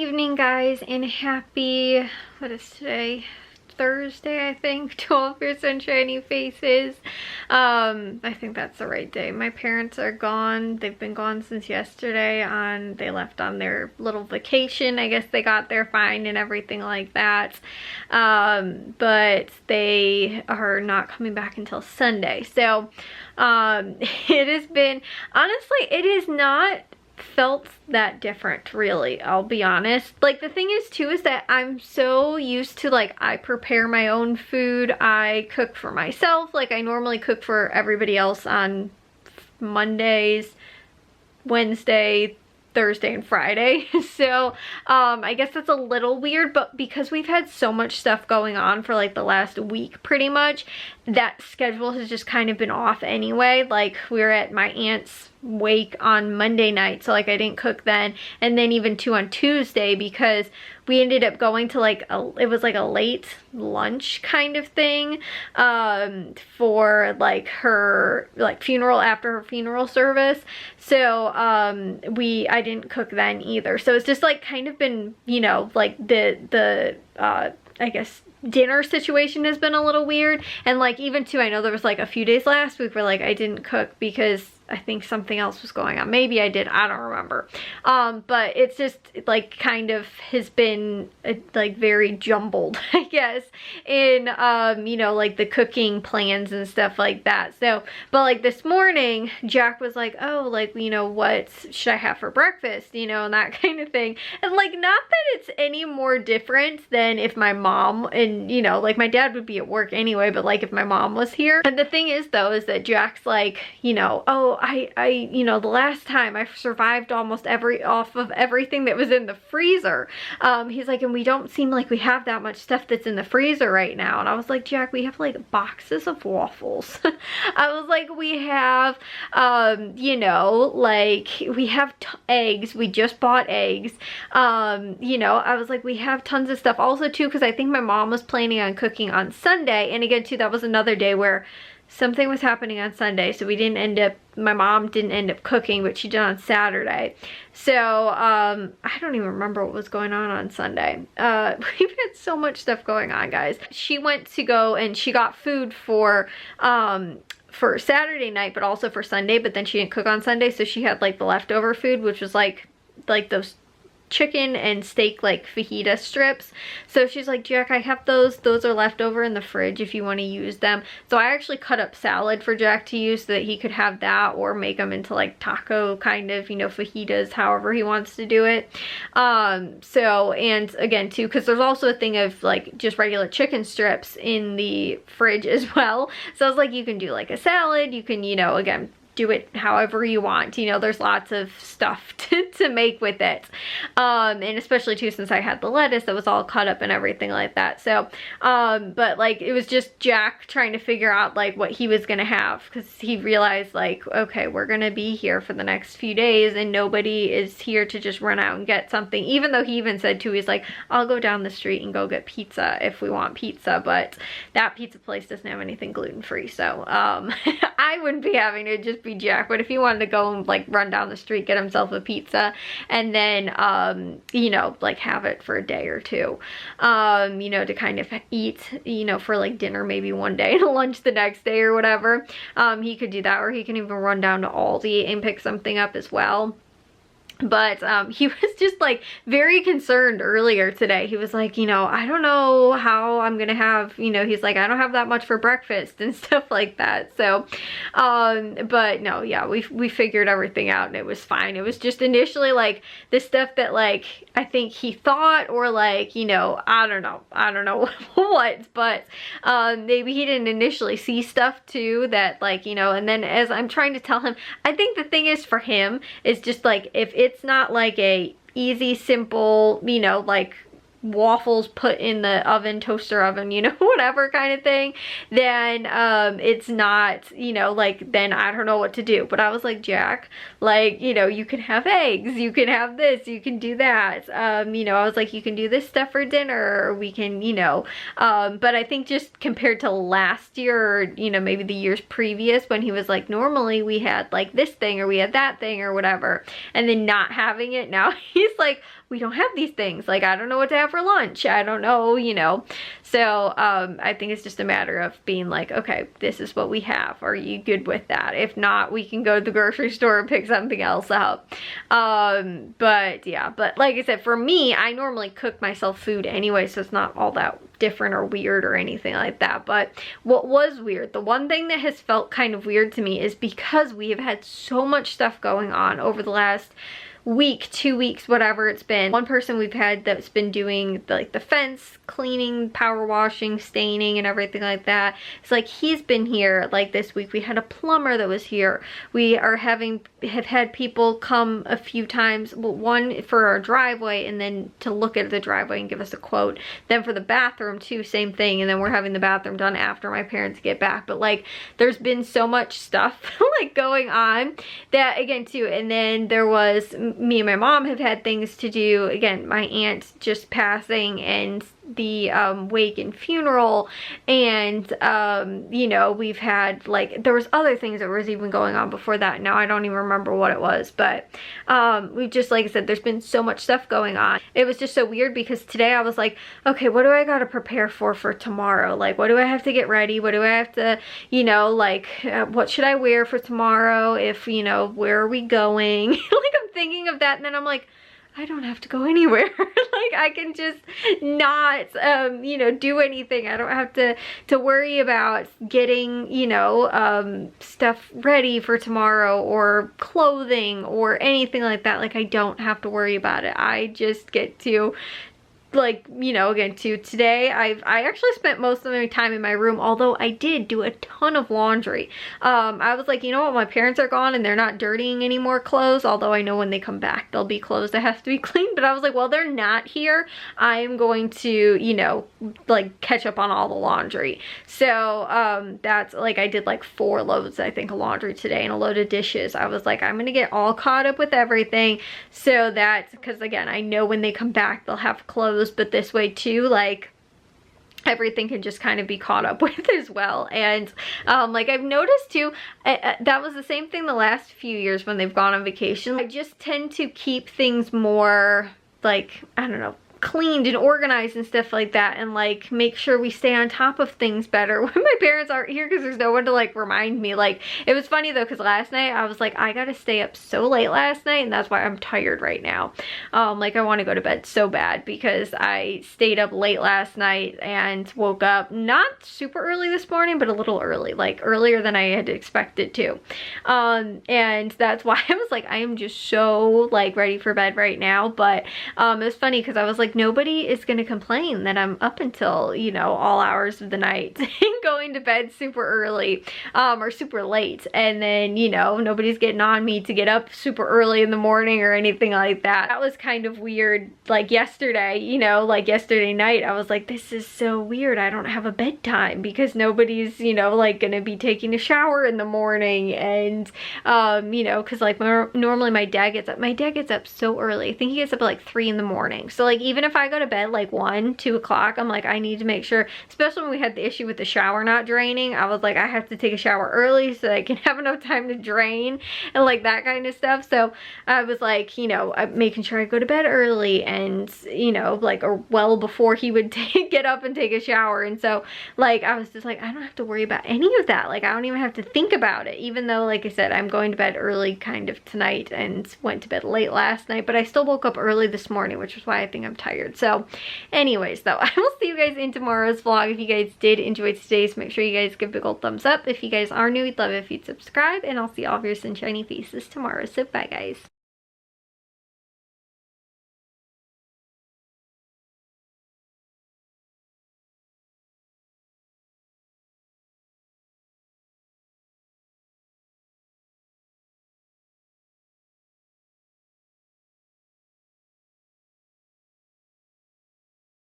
evening, guys, and happy, what is today? Thursday, I think, to all of your sunshiny faces. I think that's the right day. My parents are gone. They've been gone since yesterday. They left on their little vacation. I guess they got there fine and everything like that. But they are not coming back until Sunday. So, it has been, honestly, it is not felt that different, really. I'll be honest. Like, the thing is too is that I'm so used to, like, I prepare my own food, I cook for myself. Like, I normally cook for everybody else on Mondays, Wednesday, Thursday, and Friday. So I guess that's a little weird, but because we've had so much stuff going on for like the last week pretty much, that schedule has just kind of been off anyway. Like, we were at my aunt's wake on Monday night, so like I didn't cook then, and then even too on Tuesday, because we ended up going to like it was like a late lunch kind of thing for like her funeral, after her funeral service. So I didn't cook then either. So it's just like kind of been, you know, like the I guess dinner situation has been a little weird. And like even too, I know there was like a few days last week where like I didn't cook because I think something else was going on. Maybe I did, I don't remember. But it's just like kind of has been like very jumbled, I guess, in you know, like the cooking plans and stuff like that. So, but like this morning, Jack was like, oh, like, you know, what should I have for breakfast, you know, and that kind of thing. And like, not that it's any more different than if my mom, and you know, like my dad would be at work anyway, but like if my mom was here. And the thing is though, is that Jack's like, you know, oh, I you know, the last time I survived almost off of everything that was in the freezer. He's like, and we don't seem like we have that much stuff that's in the freezer right now. And I was like, Jack, we have like boxes of waffles. I was like, we have, you know, like we have eggs. We just bought eggs. You know, I was like, we have tons of stuff also too, because I think my mom was planning on cooking on Sunday. And again too, that was another day where something was happening on Sunday, so we didn't end up, my mom didn't end up cooking, but she did on Saturday. So, I don't even remember what was going on Sunday. We've had so much stuff going on, guys. She went to go and she got food for Saturday night, but also for Sunday, but then she didn't cook on Sunday, so she had like the leftover food, which was like those chicken and steak like fajita strips. So she's like, Jack, I have those are left over in the fridge if you want to use them. So I actually cut up salad for Jack to use so that he could have that, or make them into like taco kind of, you know, fajitas, however he wants to do it. So, and again too, because there's also a thing of like just regular chicken strips in the fridge as well. So I was like, you can do like a salad, you can, you know, again, do it however you want, you know, there's lots of stuff to make with it. And especially too, since I had the lettuce that was all cut up and everything like that. So, but like, it was just Jack trying to figure out like what he was gonna have, because he realized like, okay, we're gonna be here for the next few days and nobody is here to just run out and get something. Even though he even said too, he's like, I'll go down the street and go get pizza if we want pizza, but that pizza place doesn't have anything gluten-free. So, I wouldn't be having to just be Jack, but if he wanted to go and like run down the street, get himself a pizza, and then you know, like have it for a day or two, you know, to kind of eat, you know, for like dinner maybe one day and lunch the next day or whatever, he could do that, or he can even run down to Aldi and pick something up as well. But he was just like very concerned earlier today. He was like, you know, I don't know how I'm gonna have, you know, he's like, I don't have that much for breakfast and stuff like that. So but no, yeah, we figured everything out and it was fine. It was just initially like the stuff that like I think he thought, or like, you know, I don't know what, but maybe he didn't initially see stuff too that like, you know. And then as I'm trying to tell him, I think the thing is for him is just like, if it's not like a easy, simple, you know, like waffles put in the oven, toaster oven, you know, whatever kind of thing, then it's not, you know, like, then I don't know what to do. But I was like, Jack, like, you know, you can have eggs, you can have this, you can do that, you know, I was like, you can do this stuff for dinner, or we can, you know, but I think just compared to last year, or, you know, maybe the years previous, when he was like, normally we had like this thing, or we had that thing, or whatever, and then not having it, now he's like, we don't have these things. Like, I don't know what to have for lunch. I don't know, you know. So I think it's just a matter of being like, okay, this is what we have. Are you good with that? If not, we can go to the grocery store and pick something else up. But yeah, but like I said, for me, I normally cook myself food anyway, so it's not all that different or weird or anything like that. But what was weird, the one thing that has felt kind of weird to me, is because we have had so much stuff going on over the last week, 2 weeks, whatever it's been. One person we've had that's been doing like the fence cleaning, power washing, staining, and everything like that. It's like he's been here. Like this week we had a plumber that was here. We are have had people come a few times, well, one for our driveway and then to look at the driveway and give us a quote. Then for the bathroom too, same thing. And then we're having the bathroom done after my parents get back. But like there's been so much stuff like going on that, again, too. And then there was, me and my mom have had things to do. Again, my aunt just passing and the wake and funeral, and you know, we've had like, there was other things that was even going on before that. Now I don't even remember what it was, but we've just, like I said, there's been so much stuff going on. It was just so weird because today I was like, okay, what do I gotta prepare for tomorrow? Like, what do I have to get ready? What do I have to, you know, like what should I wear for tomorrow? If, you know, where are we going? Like, I'm thinking of that, and then I'm like, I don't have to go anywhere. Like, I can just not, you know, do anything. I don't have to worry about getting, you know, stuff ready for tomorrow or clothing or anything like that. Like, I don't have to worry about it. I just get to, like, you know, again, today I actually spent most of my time in my room, although I did do a ton of laundry. I was like, you know what, my parents are gone and they're not dirtying any more clothes, although I know when they come back there'll be clothes that have to be cleaned. But I was like, well, they're not here, I am going to, you know, like catch up on all the laundry. So that's like, I did like 4 loads, I think, of laundry today and a load of dishes. I was like, I'm gonna get all caught up with everything, so that, because again, I know when they come back they'll have clothes, but this way too, like everything can just kind of be caught up with as well. And like I've noticed too, that was the same thing the last few years when they've gone on vacation. I just tend to keep things more, like, I don't know, cleaned and organized and stuff like that, and like make sure we stay on top of things better when my parents aren't here, because there's no one to like remind me. Like, it was funny though, because last night I was like, I gotta stay up so late last night, and that's why I'm tired right now. Like, I want to go to bed so bad because I stayed up late last night and woke up not super early this morning, but a little early, like earlier than I had expected to. And that's why I was like, I am just so like ready for bed right now. But it was funny because I was like, nobody is gonna complain that I'm up until, you know, all hours of the night and going to bed super early or super late, and then, you know, nobody's getting on me to get up super early in the morning or anything like that. That was kind of weird. Like yesterday, you know, like yesterday night, I was like, this is so weird, I don't have a bedtime, because nobody's, you know, like gonna be taking a shower in the morning. And you know, because like normally my dad gets up so early. I think he gets up at like 3 in the morning. So like, even if I go to bed like 1, 2 o'clock, I'm like, I need to make sure, especially when we had the issue with the shower not draining, I was like, I have to take a shower early so that I can have enough time to drain and like that kind of stuff. So I was like, you know, making sure I go to bed early, and, you know, like, or well before he would get up and take a shower. And so like, I was just like, I don't have to worry about any of that. Like, I don't even have to think about it, even though, like I said, I'm going to bed early kind of tonight and went to bed late last night, but I still woke up early this morning, which is why I think I'm tired. So anyways, though, I will see you guys in tomorrow's vlog. If you guys did enjoy today's, make sure you guys give a big old thumbs up. If you guys are new, we'd love it if you'd subscribe, and I'll see all of your sunshiny faces tomorrow. So bye, guys.